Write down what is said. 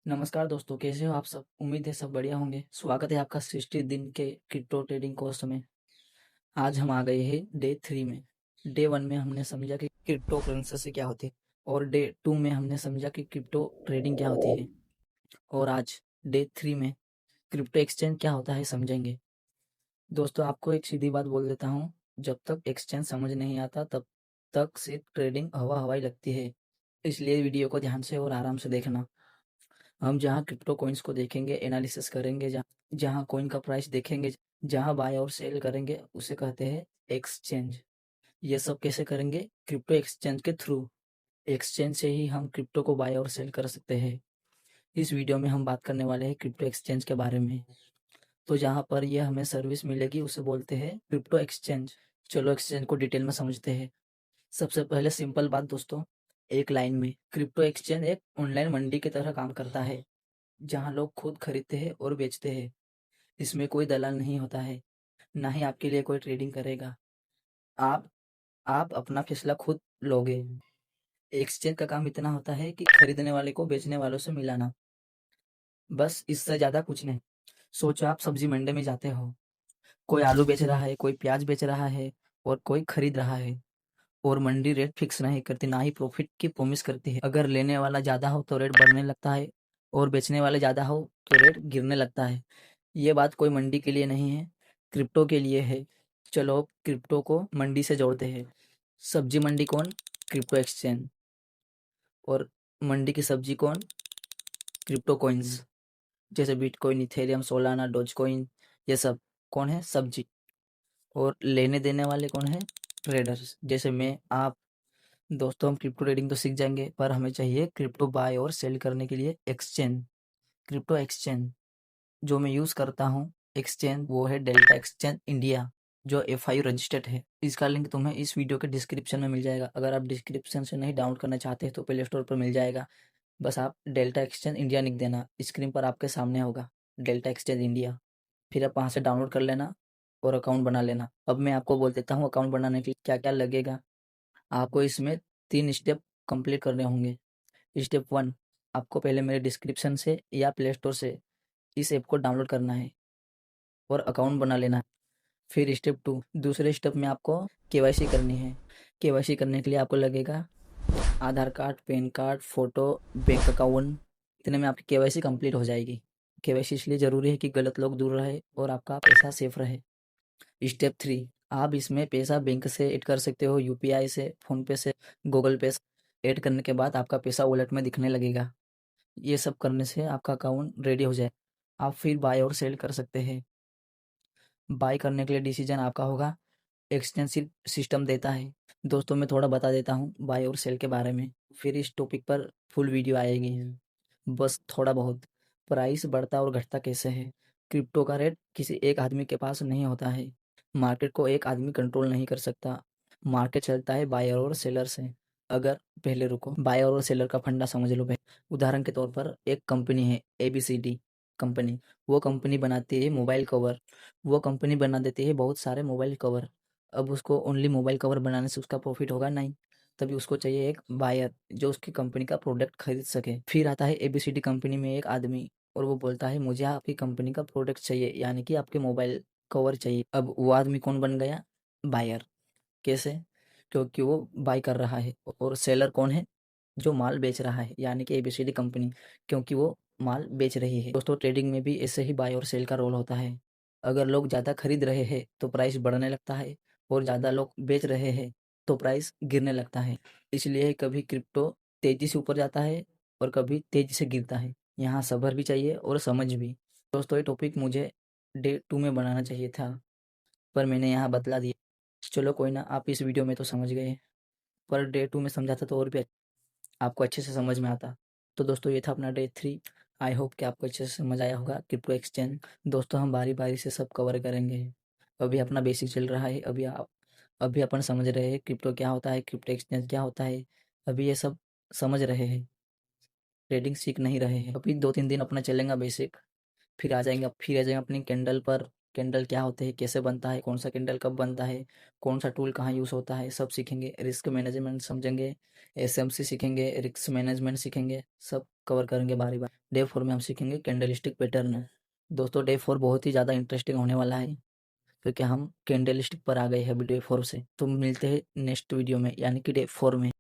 नमस्कार दोस्तों, कैसे हो आप सब? उम्मीद है सब बढ़िया होंगे। स्वागत है आपका 60 दिन के क्रिप्टो ट्रेडिंग कोर्स में। आज हम आ गए हैं डे 3 में। डे 1 में हमने समझा कि क्रिप्टो करेंसी क्या होती है, और डे 2 में हमने समझा कि क्रिप्टो ट्रेडिंग क्या होती है, और आज डे 3 में क्रिप्टो एक्सचेंज क्या होता है समझेंगे। दोस्तों, आपको एक सीधी बात बोल देता हूँ, जब तक एक्सचेंज समझ नहीं आता तब तक सिर्फ ट्रेडिंग हवा हवाई लगती है। इसलिए वीडियो को ध्यान से और आराम से देखना। हम जहाँ क्रिप्टो कॉइन्स को देखेंगे, एनालिसिस करेंगे, जहाँ जहाँ कॉइन का प्राइस देखेंगे, जहाँ बाय और सेल करेंगे, उसे कहते हैं एक्सचेंज। ये सब कैसे करेंगे? क्रिप्टो एक्सचेंज के थ्रू। एक्सचेंज से ही हम क्रिप्टो को बाय और सेल कर सकते हैं। इस वीडियो में हम बात करने वाले हैं क्रिप्टो एक्सचेंज के बारे में। तो जहाँ पर यह हमें सर्विस मिलेगी उसे बोलते हैं क्रिप्टो एक्सचेंज। चलो एक्सचेंज को डिटेल में समझते हैं। सबसे पहले सिंपल बात दोस्तों, एक लाइन में क्रिप्टो एक्सचेंज एक ऑनलाइन मंडी की तरह काम करता है, जहाँ लोग खुद खरीदते हैं और बेचते हैं। इसमें कोई दलाल नहीं होता है, ना ही आपके लिए कोई ट्रेडिंग करेगा। आप आप अपना फैसला खुद लोगे। एक्सचेंज का काम इतना होता है कि खरीदने वाले को बेचने वालों से मिलाना, बस इससे ज्यादा कुछ नहीं। सोचो आप सब्जी मंडी में जाते हो, कोई आलू बेच रहा है, कोई प्याज बेच रहा है, और कोई खरीद रहा है। और मंडी रेट फिक्स नहीं करती, ना ही प्रॉफिट की प्रॉमिस करती है। अगर लेने वाला ज्यादा हो तो रेट बढ़ने लगता है, और बेचने वाले ज्यादा हो तो रेट गिरने लगता है। ये बात कोई मंडी के लिए नहीं है, क्रिप्टो के लिए है। चलो अब क्रिप्टो को मंडी से जोड़ते हैं। सब्जी मंडी कौन? Crypto exchange. और मंडी की सब्जी कौन? Crypto coins. जैसे बिटकॉइन, इथेरियम, सोलाना, डोजकॉइन, ये सब कौन है? सब्जी। और लेने देने वाले कौन है? ट्रेडर्स, जैसे मैं, आप। दोस्तों, हम क्रिप्टो ट्रेडिंग तो सीख जाएंगे, पर हमें चाहिए क्रिप्टो बाय और सेल करने के लिए एक्सचेंज। क्रिप्टो एक्सचेंज जो मैं यूज़ करता हूँ एक्सचेंज, वो है डेल्टा एक्सचेंज इंडिया, जो FIU रजिस्टर्ड है। इसका लिंक तुम्हें इस वीडियो के डिस्क्रिप्शन में मिल जाएगा। अगर आप डिस्क्रिप्शन से नहीं डाउनलोड करना चाहते तो प्ले स्टोर पर मिल जाएगा। बस आप डेल्टा एक्सचेंज इंडिया लिख देना, स्क्रीन पर आपके सामने होगा डेल्टा एक्सचेंज इंडिया। फिर आप वहाँ से डाउनलोड कर लेना और अकाउंट बना लेना। अब मैं आपको बोल देता हूँ अकाउंट बनाने के लिए क्या क्या लगेगा। आपको इसमें 3 स्टेप कंप्लीट करने होंगे। स्टेप 1, आपको पहले मेरे डिस्क्रिप्शन से या प्ले स्टोर से इस ऐप को डाउनलोड करना है और अकाउंट बना लेना है। फिर स्टेप 2, दूसरे स्टेप में आपको केवाईसी करनी है। केवाईसी करने के लिए आपको लगेगा Aadhaar card, PAN card, photo, bank account. इतने में आपकी केवाईसी कंप्लीट हो जाएगी। केवाईसी इसलिए ज़रूरी है कि गलत लोग दूर रहे और आपका पैसा सेफ रहे। स्टेप 3, आप इसमें पैसा बैंक से ऐड कर सकते हो, UPI से, फ़ोनपे से, गूगल पे से। ऐड करने के बाद आपका पैसा वॉलेट में दिखने लगेगा। ये सब करने से आपका अकाउंट रेडी हो जाए। आप फिर बाय और सेल कर सकते हैं। बाय करने के लिए डिसीजन आपका होगा, एक्सटेंसिव सिस्टम देता है। दोस्तों, मैं थोड़ा बता देता हूँ बाय और सेल के बारे में, फिर इस टॉपिक पर फुल वीडियो आएगी। बस थोड़ा बहुत, प्राइस बढ़ता और घटता कैसे है। क्रिप्टो का रेट किसी एक आदमी के पास नहीं होता है। मार्केट को एक आदमी कंट्रोल नहीं कर सकता। मार्केट चलता है बायर और सेलर से। अगर पहले रुको, बायर और सेलर का फंडा समझ लो पहले। उदाहरण के तौर पर एक कंपनी है, ABCD कंपनी। वो कंपनी बनाती है मोबाइल कवर। वो कंपनी बना देती है बहुत सारे मोबाइल कवर। अब उसको ओनली मोबाइल कवर बनाने से उसका प्रॉफिट होगा नहीं, तभी उसको चाहिए एक बायर जो उसकी कंपनी का प्रोडक्ट खरीद सके। फिर आता है ABCD कंपनी में एक आदमी, और वो बोलता है मुझे आपकी कंपनी का प्रोडक्ट चाहिए, यानी कि आपके मोबाइल कवर चाहिए। अब वो आदमी कौन बन गया? बायर। कैसे? क्योंकि वो बाय कर रहा है। और सेलर कौन है? जो माल बेच रहा है, यानी कि ABCD कंपनी, क्योंकि वो माल बेच रही है। दोस्तों, ट्रेडिंग में भी ऐसे ही बाय और सेल का रोल होता है। अगर लोग ज़्यादा खरीद रहे हैं तो प्राइस बढ़ने लगता है, और ज़्यादा लोग बेच रहे हैं तो प्राइस गिरने लगता है। इसलिए कभी क्रिप्टो तेज़ी से ऊपर जाता है और कभी तेज़ी से गिरता है। यहाँ सब्र भी चाहिए और समझ भी। दोस्तों, ये टॉपिक मुझे डे 2 में बनाना चाहिए था, पर मैंने यहाँ बतला दिया। चलो कोई ना, आप इस वीडियो में तो समझ गए, पर डे 2 में समझाता तो और भी आपको अच्छे से समझ में आता। तो दोस्तों, ये था अपना डे 3। आई होप कि आपको अच्छे से समझ आया होगा क्रिप्टो एक्सचेंज। दोस्तों, हम बारी-बारी से सब कवर करेंगे। अभी अपना बेसिक चल रहा है, अभी अपन समझ रहे हैं क्रिप्टो क्या होता है, क्रिप्टो एक्सचेंज क्या होता है। अभी ये सब समझ रहे हैं, ट्रेडिंग सीख नहीं रहे हैं। अभी 2-3 दिन अपना चलेगा बेसिक, फिर आ जाएँगे अपनी कैंडल पर, कैंडल क्या होते हैं, कैसे बनता है, कौन सा कैंडल कब बनता है, कौन सा टूल कहाँ यूज़ होता है, सब सीखेंगे। रिस्क मैनेजमेंट समझेंगे, एसएमसी सीखेंगे, रिस्क मैनेजमेंट सीखेंगे, सब कवर करेंगे बारी बारी। डे 4 में हम सीखेंगे कैंडलस्टिक पैटर्न। दोस्तों डे 4 बहुत ही ज़्यादा इंटरेस्टिंग होने वाला है, क्योंकि हम कैंडलस्टिक पर आ गए हैं अभी डे 4 से। तो मिलते हैं नेक्स्ट वीडियो में, यानी कि डे 4 में।